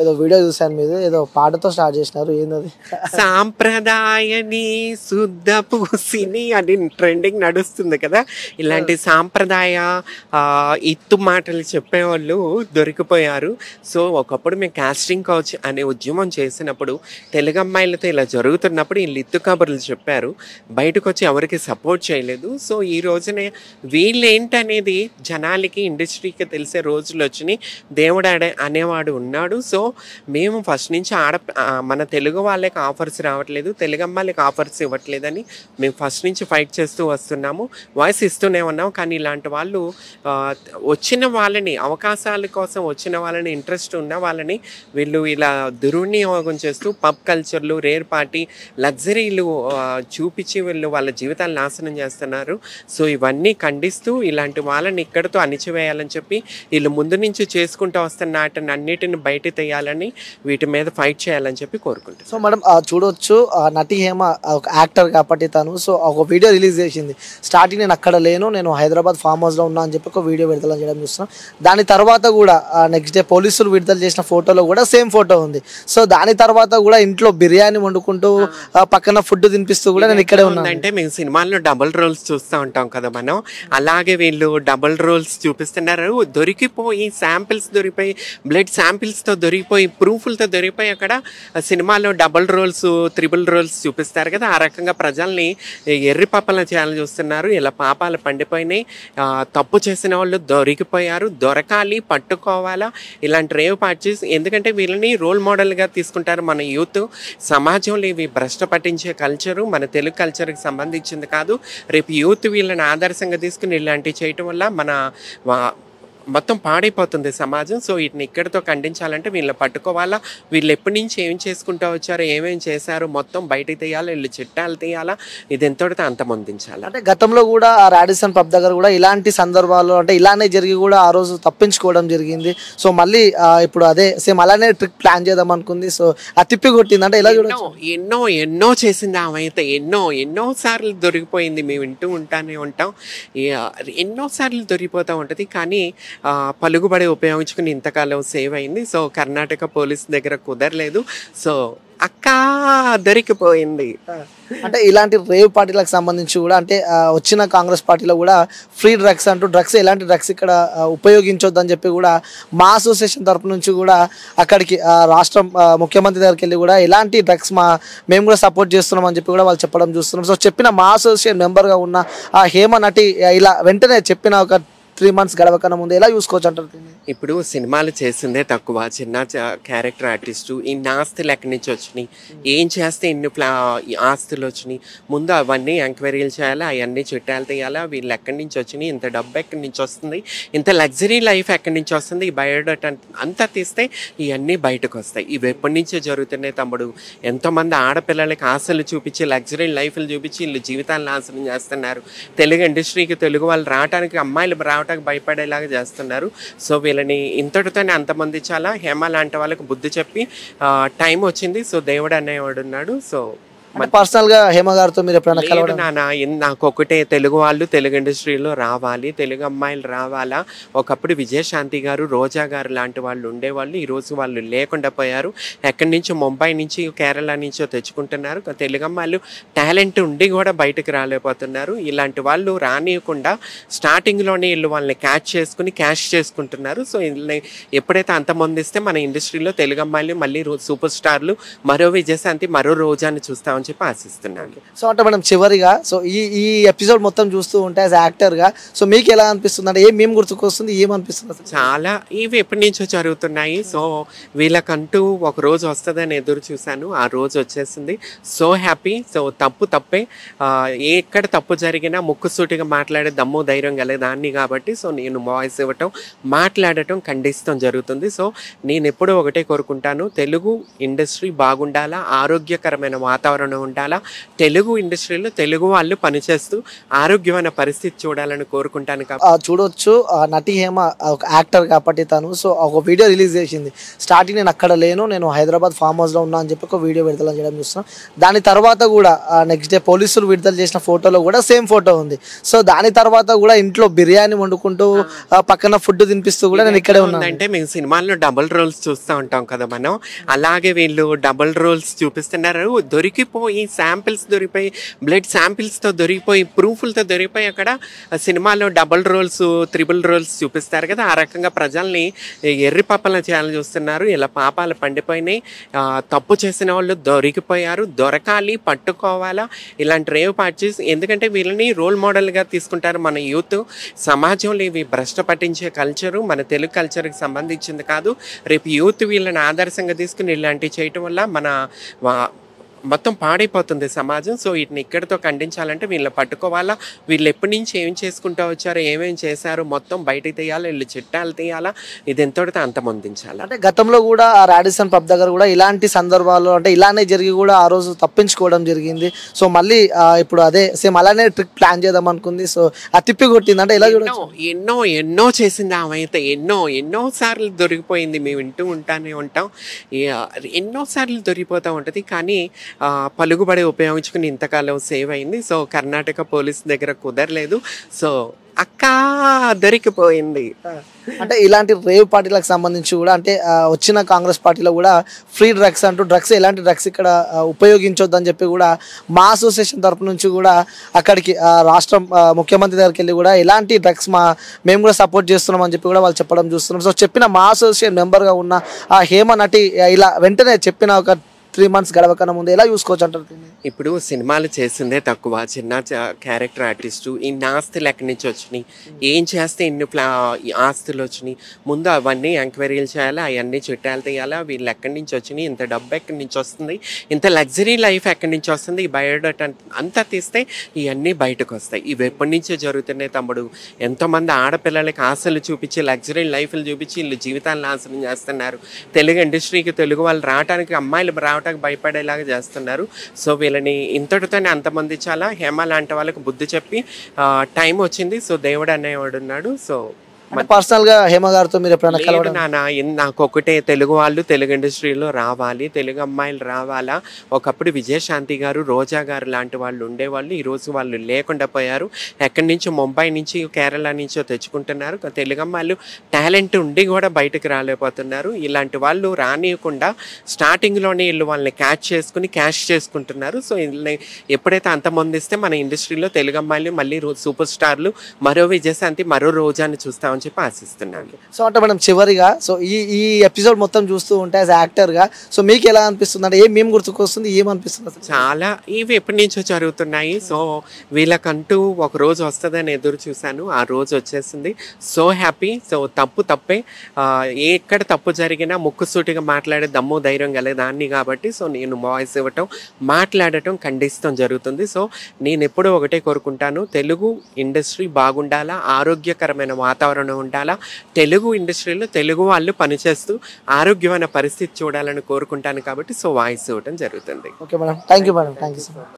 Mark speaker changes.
Speaker 1: ఏదో వీడియో చూసాను మీది ఏదో పాటతో స్టార్ట్ చేసినారు ఏందది?
Speaker 2: సాంప్రదాయని శుద్ధ పూసిని అని ట్రెండింగ్ నడుస్తుంది కదా. ఇలాంటి సాంప్రదాయ ఇత్తు మాటలు చెప్పేవాళ్ళు దొరికిపోయారు. సో ఒకప్పుడు మేము కాస్టింగ్ కౌచ్ అనే ఉద్యమం చేసినప్పుడు తెలుగు అమ్మాయిలతో ఇలా జరుగుతున్నప్పుడు వీళ్ళు ఇత్తు కబుర్లు చెప్పారు. బయటకు వచ్చి ఎవరికి సపోర్ట్ చేయలేదు. సో ఈ రోజునే వీళ్ళేంటనేది జనాలకి ఇండస్ట్రీకి తెలిసే రోజులు వచ్చినాయి. దేవుడు అనేవాడు ఉన్నాడు. సో మేము ఫస్ట్ నుంచి మన తెలుగు వాళ్ళకి ఆఫర్స్ రావట్లేదు, తెలుగు అమ్మాయిలకి ఆఫర్స్ ఇవ్వట్లేదని మేము ఫస్ట్ నుంచి ఫైట్ చేస్తూ వస్తున్నాము, వాయిస్ ఇస్తూనే ఉన్నాము. కానీ ఇలాంటి వాళ్ళు వచ్చిన వాళ్ళని, అవకాశాల కోసం వచ్చిన వాళ్ళని, ఇంట్రెస్ట్ ఉన్న వాళ్ళని వీళ్ళు ఇలా దుర్వినియోగం చేస్తూ పబ్ కల్చర్లు, రేర్ పార్టీ, లగ్జరీలు చూపించి వీళ్ళు వాళ్ళ జీవితాలు నాశనం చేస్తున్నారు. సో ఇవన్నీ ఖండిస్తూ ఇలాంటి వాళ్ళని ఇక్కడితో అణిచివేయాలని చెప్పి వీళ్ళు ముందు నుంచి చేసుకుంటూ వస్తున్న వాటిని అన్నిటిని బయట తీయాలని, వీటి మీద ఫైట్ చేయాలని చెప్పి కోరుకుంటాను.
Speaker 1: సో మేడం చూడవచ్చు నటి హేమ ఒక యాక్టర్ కాబట్టి తను సో ఒక వీడియో రిలీజ్ చేసింది. స్టార్టింగ్ నేను అక్కడ లేను, నేను హైదరాబాద్ ఫామ్ హౌస్లో ఉన్నా అని చెప్పి ఒక వీడియో విడుదల చేయడం చూస్తున్నాం. దాని తర్వాత కూడా నెక్స్ట్ డే పోలీసులు విడుదల చేసిన ఫోటోలో కూడా సేమ్ ఫోటో ఉంది. సో దాని తర్వాత కూడా ఇంట్లో బిర్యానీ వండుకుంటూ పక్కన ఫుడ్ తినిపిస్తూ కూడా నేను ఇక్కడే ఉన్నాను.
Speaker 2: అంటే మేము సినిమాల్లో డబుల్ రోల్స్ చూస్తూ ఉంటాం కదా మనం, అలాగే వీళ్ళు డబుల్ రోల్స్ చూపిస్తున్నారు. దొరికిపోయి శాంపిల్స్ దొరికిపోయి, బ్లడ్ శాంపిల్స్తో దొరికిపోయి, ప్రూఫ్లతో దొరికిపోయి అక్కడ సినిమాలో డబుల్ రోల్స్, త్రిబుల్ రోల్స్ చూపిస్తారు కదా. ఆ రకంగా ప్రజల్ని ఎర్రి పాపాలను చేయాలని చూస్తున్నారు. ఇలా పాపాలు పండిపోయినాయి. తప్పు చేసిన వాళ్ళు దొరికిపోయారు, దొరకాలి, పట్టుకోవాలా ఇలాంటి రేవ్ పార్టీస్. ఎందుకంటే వీళ్ళని రోల్ మోడల్గా తీసుకుంటారు మన యూత్. సమాజంలో ఇవి భ్రష్ట పట్టించే కల్చరు మన తెలుగు కల్చర్కి సంబంధించింది కాదు. రేపు యూత్ వీళ్ళని ఆదర్శంగా తీసుకుని ఇలాంటివి చేయటం వల్ల మన మొత్తం పాడైపోతుంది సమాజం. సో వీటిని ఇక్కడితో ఖండించాలంటే వీళ్ళని పట్టుకోవాలా, వీళ్ళు ఎప్పటి నుంచి ఏం చేసుకుంటూ వచ్చారో, ఏమేమి చేశారో మొత్తం బయటకు తీయాలా, వీళ్ళు చిట్టాలు తీయాలా, ఇది ఎంతటితో అంతమొందించాలి.
Speaker 1: అంటే గతంలో కూడా రాడిసన్ పబ్ దగ్గర కూడా ఇలాంటి సందర్భాలు అంటే ఇలానే జరిగి కూడా ఆ రోజు తప్పించుకోవడం జరిగింది. సో మళ్ళీ ఇప్పుడు అదే సేమ్ అలానే ట్రిక్ ప్లాన్ చేద్దాం అనుకుంది. సో ఆ తిప్పి కొట్టింది అంటే ఇలా చూడొచ్చు.
Speaker 2: ఎన్నో చేసింది ఆమె అయితే, ఎన్నో సార్లు దొరికిపోయింది. మేము వింటూ ఉంటాం, ఎన్నోసార్లు దొరికిపోతూ ఉంటుంది. కానీ పలుకుబడి ఉపయోగించుకుని ఇంతకాలం సేవ్ అయింది. సో కర్ణాటక పోలీస్ దగ్గర కుదరలేదు. సో అక్క దొరికిపోయింది.
Speaker 1: అంటే ఇలాంటి రేవ్ పార్టీలకు సంబంధించి కూడా అంటే వచ్చిన కాంగ్రెస్ పార్టీలో కూడా ఫ్రీ డ్రగ్స్ అంటూ ఎలాంటి డ్రగ్స్ ఇక్కడ ఉపయోగించొద్దు అని చెప్పి కూడా మా అసోసియేషన్ తరపు నుంచి కూడా అక్కడికి రాష్ట్రం ముఖ్యమంత్రి దగ్గరికి వెళ్ళి కూడా ఎలాంటి డ్రగ్స్ మేము కూడా సపోర్ట్ చేస్తున్నాం అని చెప్పి కూడా వాళ్ళు చెప్పడం చూస్తున్నాం. సో చెప్పిన మా అసోసియేషన్ మెంబర్గా ఉన్న హేమ నటి ఇలా వెంటనే చెప్పిన ఒక 3 months గడవకన్నా ముందు ఎలా చూసుకోవచ్చు అంటారు?
Speaker 2: ఇప్పుడు సినిమాలు చేసిందే తక్కువ, చిన్న క్యారెక్టర్ ఆర్టిస్టు, ఇన్ని ఆస్తులు ఎక్కడి నుంచి వచ్చినాయి, ఏం చేస్తే ఇన్ని ఆస్తులు వచ్చినాయి, ముందు అవన్నీ ఎంక్వైరీలు చేయాలి, అవన్నీ చిట్టాలు తీయాలా, వీళ్ళు ఎక్కడి నుంచి వచ్చినాయి, ఇంత డబ్బు ఎక్కడి నుంచి వస్తుంది, ఇంత లగ్జరీ లైఫ్ ఎక్కడి నుంచి వస్తుంది, ఈ బయోడేటా అంతా తీస్తే ఇవన్నీ బయటకు వస్తాయి. ఇవి ఎప్పటి నుంచో జరుగుతున్నాయి తమ్ముడు. ఎంతోమంది ఆడపిల్లలకి ఆశలు చూపించి, లగ్జరీ లైఫ్లు చూపించి వీళ్ళు జీవితాలను నాశనం చేస్తున్నారు. తెలుగు ఇండస్ట్రీకి తెలుగు వాళ్ళు రావడానికి, అమ్మాయిలు రావడానికి భయపడేలాగా చేస్తున్నారు. సో వీళ్ళని ఇంతటితోనే అంతమందించాలా. హేమ లాంటి వాళ్ళకి బుద్ధి చెప్పి టైం వచ్చింది. సో దేవుడు అనేవాడు ఉన్నాడు. సో
Speaker 1: పర్సనల్ గా హేమ గారితో మీరు ఎప్పుడైనా
Speaker 2: నాకు ఒకటే, తెలుగు వాళ్ళు తెలుగు ఇండస్ట్రీలో రావాలి, తెలుగు అమ్మాయిలు రావాలా. ఒకప్పుడు విజయశాంతి గారు, రోజా గారు లాంటి వాళ్ళు ఉండేవాళ్ళు. ఈరోజు వాళ్ళు లేకుండా పోయారు. ఎక్కడి నుంచో ముంబై నుంచి, కేరళ నుంచో తెచ్చుకుంటున్నారు. తెలుగు అమ్మాయిలు టాలెంట్ ఉండి కూడా బయటకు రాలేకపోతున్నారు. ఇలాంటి వాళ్ళు రానియకుండా స్టార్టింగ్లోనే వీళ్ళు వాళ్ళని క్యాష్ చేసుకుంటున్నారు. సో వీళ్ళని ఎప్పుడైతే అంతమొందిస్తే మన ఇండస్ట్రీలో తెలుగు అమ్మాయిలు మళ్ళీ సూపర్ స్టార్లు, మరో విజయశాంతి, మరో రోజాని చూస్తామని చెప్పి ఆశిస్తున్నాను.
Speaker 1: సో అంటే మనం చివరిగా సో ఈ ఎపిసోడ్ మొత్తం చూస్తూ ఉంటే యాజ్ యాక్టర్గా సో మీకు ఎలా అనిపిస్తుంది? అంటే ఏం గుర్తుకొస్తుంది, ఏమనిపిస్తుంది?
Speaker 2: చాలా ఇవి ఎప్పటి నుంచో జరుగుతున్నాయి. సో వీళ్ళకంటూ ఒక రోజు వస్తుందని ఎదురు చూశాను. ఆ రోజు వచ్చేసింది. So happy. సో తప్పే, ఎక్కడ తప్పు జరిగినా ముక్కుసూటిగా మాట్లాడే దమ్ము ధైర్యం గలదాన్ని కాబట్టి సో నేను వాయిస్ ఇవ్వటం, మాట్లాడటం, ఖండిస్తాం జరుగుతుంది. సో నేను ఎప్పుడూ ఒకటే కోరుకుంటాను, తెలుగు ఇండస్ట్రీ బాగుండాలా, ఆరోగ్యకరమైన వాతావరణం వాతావరణం ఉండాలా, తెలుగు ఇండస్ట్రీలో తెలుగు వాళ్ళు పనిచేస్తూ ఆరోగ్యమైన పరిస్థితి చూడాలని కోరుకుంటాను.
Speaker 1: చూడొచ్చు నటి హేమ ఒక యాక్టర్ కాబట్టి తను సో ఒక వీడియో రిలీజ్ చేసింది. స్టార్టింగ్ నేను అక్కడ లేను, నేను హైదరాబాద్ ఫామ్ హౌస్లో ఉన్నా అని చెప్పి ఒక వీడియో విడుదల చేయడం చూస్తున్నాం. దాని తర్వాత కూడా నెక్స్ట్ డే పోలీసులు విడుదల చేసిన ఫోటోలో కూడా సేమ్ ఫోటో ఉంది. సో దాని తర్వాత కూడా ఇంట్లో బిర్యానీ వండుకుంటూ పక్కన ఫుడ్ తినిపిస్తూ కూడా నేను ఇక్కడే ఉన్నాను.
Speaker 2: అంటే మేము సినిమాల్లో డబుల్ రోల్స్ చూస్తూ ఉంటాం కదా మనం, అలాగే వీళ్ళు డబుల్ రోల్స్ చూపిస్తున్నారు. దొరికిపోయి శాంపిల్స్ దొరికిపోయి, బ్లడ్ శాంపిల్స్తో దొరికిపోయి, ప్రూఫ్లతో దొరికిపోయి అక్కడ సినిమాలో డబుల్ రోల్స్, త్రిబుల్ రోల్స్ చూపిస్తారు కదా, ఆ రకంగా ప్రజల్ని ఎర్రి పాపలను చేయాలని చూస్తున్నారు. ఇలా పాపాలు పండిపోయినాయి. తప్పు చేసిన వాళ్ళు దొరికిపోయారు, దొరకాలి, పట్టుకోవాలా ఇలాంటి రేవ్ పార్టీస్. ఎందుకంటే వీళ్ళని రోల్ మోడల్గా తీసుకుంటారు మన యూత్. సమాజంలో ఇవి భ్రష్ట పట్టించే కల్చరు మన తెలుగు కల్చర్కి సంబంధించింది కాదు. రేపు యూత్ వీళ్ళని ఆదర్శంగా తీసుకుని ఇలాంటివి చేయటం వల్ల మన మొత్తం పాడైపోతుంది సమాజం. సో వీటిని ఇక్కడితో ఖండించాలంటే వీళ్ళని పట్టుకోవాలా. వీళ్ళు ఎప్పటి నుంచి ఏం చేసుకుంటూ వచ్చారో, ఏమేమి చేశారో మొత్తం బయటకు తీయాలా, వీళ్ళు చిట్టాలు తీయాలా, ఇది ఎంతటితో అంతమొందించాలి.
Speaker 1: అంటే గతంలో కూడా ఆ రాడిసన్ పబ్ దగ్గర కూడా ఇలాంటి సందర్భాలు అంటే ఇలానే జరిగి కూడా ఆ రోజు తప్పించుకోవడం జరిగింది. సో మళ్ళీ ఇప్పుడు అదే సేమ్ అలానే ట్రిక్ ప్లాన్ చేద్దాం అనుకుంది. సో ఆ తిప్పి కొట్టింది అంటే ఇలా చూడొచ్చు.
Speaker 2: ఎన్నో చేసింది ఆమె అయితే. ఎన్నో సార్లు దొరికిపోయింది. మేము వింటూ ఉంటాం, ఎన్నోసార్లు దొరికిపోతూ ఉంటుంది. కానీ పలుకుబడి ఉపయోగించుకుని ఇంతకాలం సేవ్ అయింది. సో కర్ణాటక పోలీస్ దగ్గర కుదరలేదు. సో అక్క దొరికిపోయింది.
Speaker 1: అంటే ఇలాంటి రేవ్ పార్టీలకు సంబంధించి కూడా అంటే వచ్చిన కాంగ్రెస్ పార్టీలో కూడా ఫ్రీ డ్రగ్స్ అంటూ ఎలాంటి డ్రగ్స్ ఇక్కడ ఉపయోగించొద్దని చెప్పి కూడా మా అసోసియేషన్ తరపు నుంచి కూడా అక్కడికి రాష్ట్ర ముఖ్యమంత్రి దగ్గరికి వెళ్ళి కూడా ఎలాంటి డ్రగ్స్ మేము కూడా సపోర్ట్ చేస్తున్నాం అని చెప్పి కూడా వాళ్ళు చెప్పడం చూస్తున్నాం. సో చెప్పిన మా అసోసియేషన్ మెంబర్గా ఉన్న ఆ హేమ నటి ఇలా వెంటనే చెప్పిన ఒక 3 months గడవకన్నా ముందు ఎలా చూసుకోవచ్చు అంటారు?
Speaker 2: ఇప్పుడు సినిమాలు చేసిందే తక్కువ, చిన్న క్యారెక్టర్ ఆర్టిస్టు. ఇన్ని ఆస్తులు ఎక్కడి నుంచి వచ్చినాయి, ఏం చేస్తే ఇన్ని ఆస్తులు వచ్చినాయి, ముందు అవన్నీ ఎంక్వైరీలు చేయాలి, అవన్నీ చిట్టాలు తీయాలా, వీళ్ళు ఎక్కడి నుంచి వచ్చినాయి, ఇంత డబ్బు ఎక్కడి నుంచి వస్తుంది, ఇంత లగ్జరీ లైఫ్ ఎక్కడి నుంచి వస్తుంది, ఈ బయోడేటా అంతా తీస్తే ఇవన్నీ బయటకు వస్తాయి. ఇవి ఎప్పటి నుంచో జరుగుతున్నాయి తమ్ముడు. ఎంతోమంది ఆడపిల్లలకి ఆశలు చూపించి, లగ్జరీ లైఫ్లు చూపించి వీళ్ళు జీవితాలను నాశనం చేస్తున్నారు. తెలుగు ఇండస్ట్రీకి తెలుగు వాళ్ళు రావడానికి, అమ్మాయిలు రావడానికి భయపడేలాగా చేస్తున్నారు. సో వీళ్ళని ఇంతటితోనే అంతమందించాలా. హేమ లాంటి వాళ్ళకి బుద్ధి చెప్పి టైం వచ్చింది. సో దేవుడు అనేవాడు ఉన్నాడు. సో
Speaker 1: పర్సనల్ గా హేమ గారితో మీరు ఎప్పుడైనా
Speaker 2: నాకు ఒకటే, తెలుగు వాళ్ళు తెలుగు ఇండస్ట్రీలో రావాలి, తెలుగు అమ్మాయిలు రావాలా. ఒకప్పుడు విజయశాంతి గారు, రోజా గారు లాంటి వాళ్ళు ఉండేవాళ్ళు. ఈరోజు వాళ్ళు లేకుండా పోయారు. ఎక్కడి నుంచో ముంబై నుంచి, కేరళ నుంచో తెచ్చుకుంటున్నారు. తెలుగు అమ్మాయిలు టాలెంట్ ఉండి కూడా బయటకు రాలేకపోతున్నారు. ఇలాంటి వాళ్ళు రానియకుండా స్టార్టింగ్లోనే వీళ్ళు వాళ్ళని క్యాష్ చేసుకుంటున్నారు. సో వీళ్ళని ఎప్పుడైతే అంతమొందిస్తే మన ఇండస్ట్రీలో తెలుగు అమ్మాయిలు మళ్ళీ సూపర్ స్టార్లు, మరో విజయశాంతి, మరో రోజాని చూస్తామని చెప్పి ఆశిస్తున్నాను.
Speaker 1: సో అంటే మనం చివరిగా సో ఈ ఎపిసోడ్ మొత్తం చూస్తూ ఉంటే యాజ్ యాక్టర్ గా సో మీకు ఎలా అనిపిస్తుంది? అంటే ఏం గుర్తుకొస్తుంది, ఏమనిపిస్తుంది?
Speaker 2: చాలా ఇవి ఎప్పటి నుంచో జరుగుతున్నాయి. సో వీళ్ళకంటూ ఒక రోజు వస్తుందని ఎదురు చూశాను. ఆ రోజు వచ్చేసింది. So happy. సో తప్పే. ఎక్కడ తప్పు జరిగినా ముక్కుసూటిగా మాట్లాడే దమ్ము ధైర్యం గలదాన్ని కాబట్టి సో నేను వాయిస్ ఇవ్వటం, మాట్లాడటం, ఖండిస్తాం జరుగుతుంది. సో నేను ఎప్పుడూ ఒకటే కోరుకుంటాను, తెలుగు ఇండస్ట్రీ బాగుండాలా, ఆరోగ్యకరమైన వాతావరణం ఉండాలా, తెలుగు ఇండస్ట్రీలో తెలుగు వాళ్ళు పనిచేస్తూ ఆరోగ్యమైన పరిస్థితి చూడాలని కోరుకుంటాను కాబట్టి సో వాయిస్ ఇవ్వటం జరుగుతుంది.
Speaker 1: Okay madam, thank you madam, thank you so much.